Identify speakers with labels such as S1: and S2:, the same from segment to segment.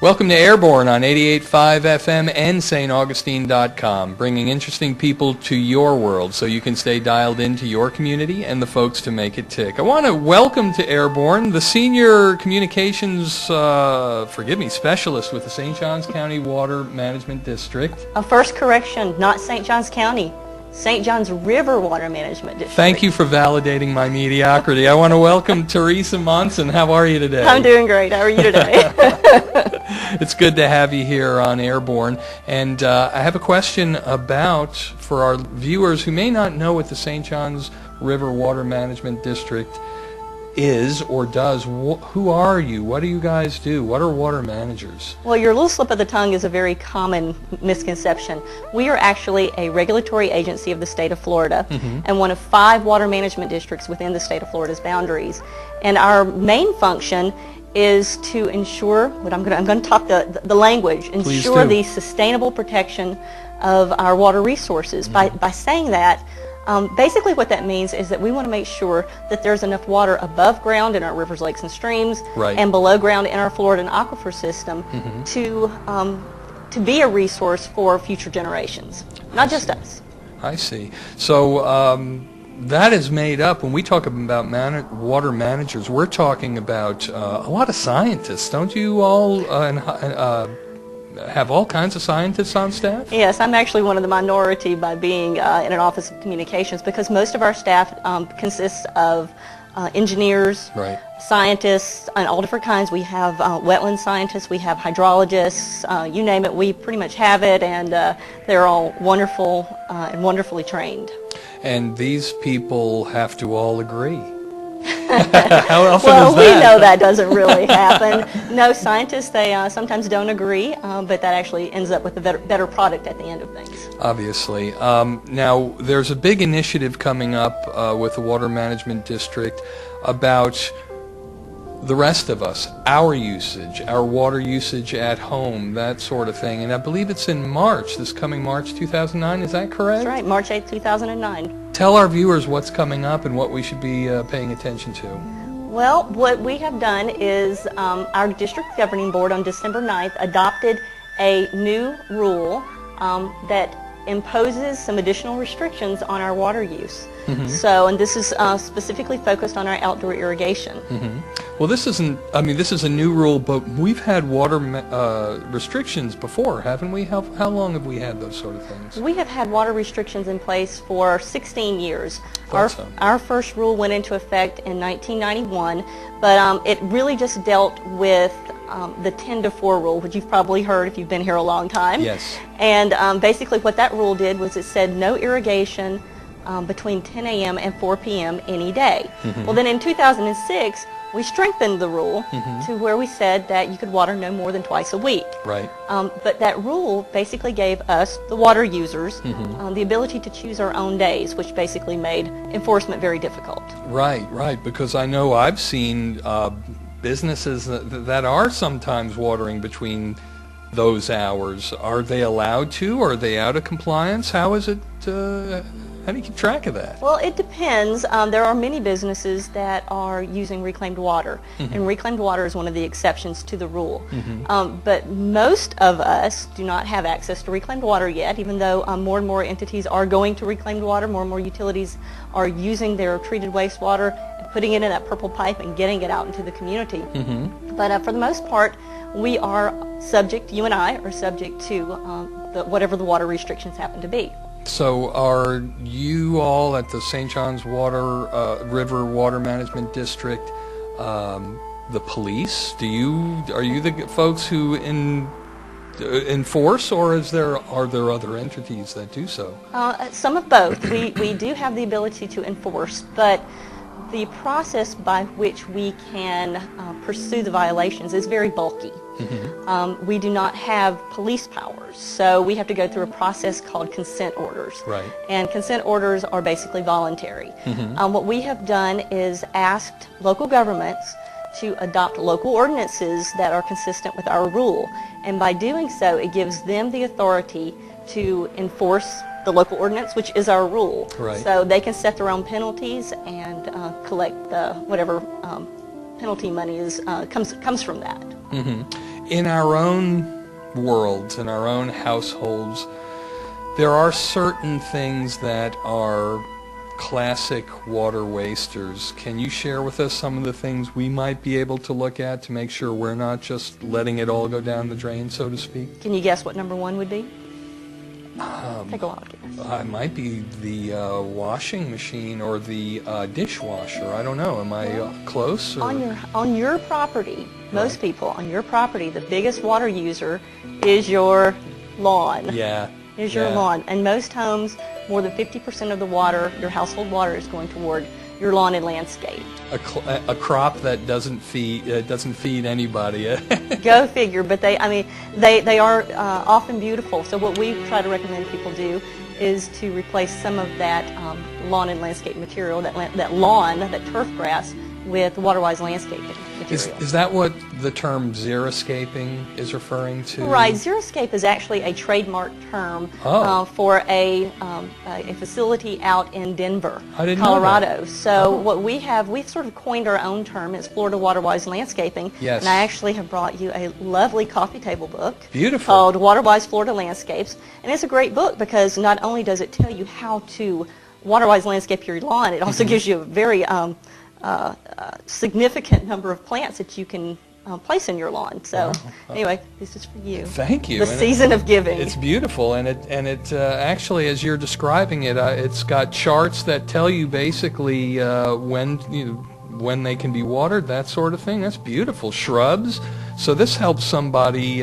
S1: Welcome to Airborne on 88.5 FM and staugustine.com, bringing interesting people to your world so you can stay dialed into your community and the folks to make it tick. I want to welcome to Airborne the Senior Communications, specialist with the St. Johns County Water Management District.
S2: A first correction, not St. Johns County. St. Johns River Water Management District.
S1: Thank you for validating my mediocrity. I want to welcome Teressa Muncin. How are you today?
S2: I'm doing great. How are you today?
S1: It's good to have you here on Airborne. And I have a question for our viewers who may not know what the St. Johns River Water Management District is or does. Who are you? What do you guys do? What are water managers?
S2: Well, your little slip of the tongue is a very common misconception. We are actually a regulatory agency of the state of Florida and one of 5 water management districts within the state of Florida's boundaries. And our main function is to ensure, I'm going to talk the language, ensure the sustainable protection of our water resources. By saying that, basically what that means is that we want to make sure that there's enough water above ground in our rivers, lakes, and streams, and below ground in our Florida aquifer system to be a resource for future generations, not just us.
S1: I see. So that is made up, when we talk about water managers, we're talking about a lot of scientists. Don't you all have all kinds of scientists on staff?
S2: Yes, I'm actually one of the minority by being in an office of communications, because most of our staff consists of engineers, scientists, and all different kinds. We have wetland scientists, we have hydrologists, you name it, we pretty much have it, and they're all wonderful and wonderfully trained.
S1: And these people have to all agree. How often
S2: well,
S1: is that?
S2: We know that doesn't really happen. No, scientists, they sometimes don't agree, but that actually ends up with a better product at the end of things.
S1: Obviously. Now, there's a big initiative coming up with the Water Management District about the rest of us, our usage, our water usage at home, that sort of thing. And I believe it's in March, this coming March 2009, is that correct?
S2: That's right, March 8, 2009.
S1: Tell our viewers what's coming up and what we should be paying attention to.
S2: Well, what we have done is our district governing board on December 9th adopted a new rule that imposes some additional restrictions on our water use. So, and this is specifically focused on our outdoor irrigation.
S1: Well, this is a new rule, but we've had water restrictions before, haven't we? How long have we had those sort of things?
S2: We have had water restrictions in place for 16 years. Our first rule went into effect in 1991, but it really just dealt with the 10 to 4 rule, which you've probably heard if you've been here a long time.
S1: Yes.
S2: And basically what that rule did was it said no irrigation between 10 a.m. and 4 p.m. any day. Well, then in 2006, we strengthened the rule to where we said that you could water no more than twice a week.
S1: Right.
S2: But that rule basically gave us, the water users, the ability to choose our own days, which basically made enforcement very difficult.
S1: Right, because I know I've seen businesses that are sometimes watering between those hours. Are they allowed to? Are they out of compliance? How is it? How do you keep track of that?
S2: Well, it depends. There are many businesses that are using reclaimed water, and reclaimed water is one of the exceptions to the rule. But most of us do not have access to reclaimed water yet, even though more and more entities are going to reclaimed water. More and more utilities are using their treated wastewater and putting it in that purple pipe and getting it out into the community. But for the most part, we are subject, you and I are subject to whatever the water restrictions happen to be.
S1: So are you all at the St. Johns River Water Management District the police? Are you the folks who enforce, or are there other entities that do so?
S2: Some of both. We do have the ability to enforce, but the process by which we can pursue the violations is very bulky. We do not have police powers, so we have to go through a process called consent orders.
S1: Right.
S2: And consent orders are basically voluntary. What we have done is asked local governments to adopt local ordinances that are consistent with our rule. And by doing so, it gives them the authority to enforce the local ordinance, which is our rule.
S1: Right.
S2: So they can set their own penalties and collect whatever penalty money comes from that.
S1: In our own worlds, in our own households, there are certain things that are classic water wasters. Can you share with us some of the things we might be able to look at to make sure we're not just letting it all go down the drain, so to speak?
S2: Can you guess what number one would be? Take a wild guess.
S1: It might be the washing machine or the dishwasher. I don't know. Am I close? Or?
S2: On your property, most people on your property, the biggest water user is your lawn.
S1: Yeah.
S2: Is your lawn. And most homes, more than 50% of the water, your household water, is going toward your lawn and landscape.
S1: A crop that doesn't feed anybody.
S2: Go figure. But they are often beautiful. So what we try to recommend people do is to replace some of that lawn and landscape material, that turf grass, with water-wise landscaping material.
S1: Is that what the term xeriscaping is referring to?
S2: Right. Xeriscape is actually a trademark term for a facility out in Denver, Colorado.
S1: Know that.
S2: So what we've sort of coined our own term. It's Florida Water-Wise Landscaping.
S1: Yes.
S2: And I actually have brought you a lovely coffee table book.
S1: Beautiful.
S2: Called Water-Wise Florida Landscapes. And it's a great book because not only does it tell you how to water-wise landscape your lawn, it also gives you a very significant number of plants that you can place in your lawn. So anyway, this is for you.
S1: Thank you.
S2: The season of giving.
S1: It's beautiful, and it actually, as you're describing it, it's got charts that tell you basically when they can be watered, that sort of thing. That's beautiful. Shrubs. So this helps somebody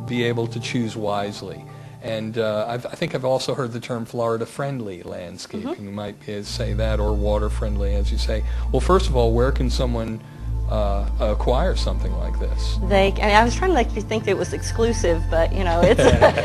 S1: be able to choose wisely. And I think I've also heard the term Florida-friendly landscaping. You might say that, or water-friendly, as you say. Well, first of all, where can someone acquire something like this?
S2: I was trying to make you think that it was exclusive, but it's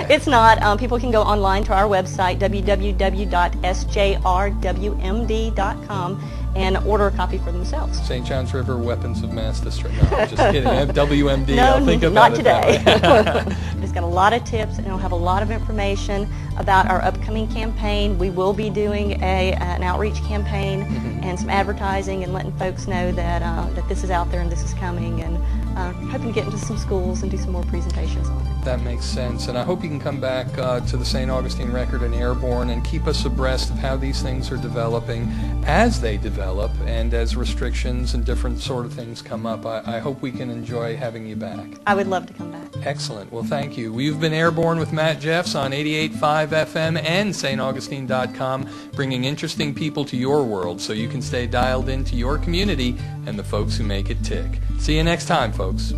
S2: it's not. People can go online to our website, www.sjrwmd.com, and order a copy for themselves.
S1: St. Johns River Weapons of Mass Destruction. No, I'm just kidding. I have WMD.
S2: No,
S1: I'll think about
S2: not
S1: it
S2: today.
S1: that way.
S2: It's got a lot of tips, and it'll have a lot of information about our upcoming campaign. We will be doing an outreach campaign and some advertising and letting folks know that this is out there and this is coming, and hoping to get into some schools and do some more presentations on it.
S1: That makes sense, and I hope you can come back to the St. Augustine Record and Airborne and keep us abreast of how these things are developing as they develop and as restrictions and different sort of things come up. I hope we can enjoy having you back.
S2: I would love to come back.
S1: Excellent. Well, thank you. We've been Airborne with Matt Jeffs on 88.5 FM and staugustine.com, bringing interesting people to your world so you can stay dialed into your community and the folks who make it tick. See you next time, folks.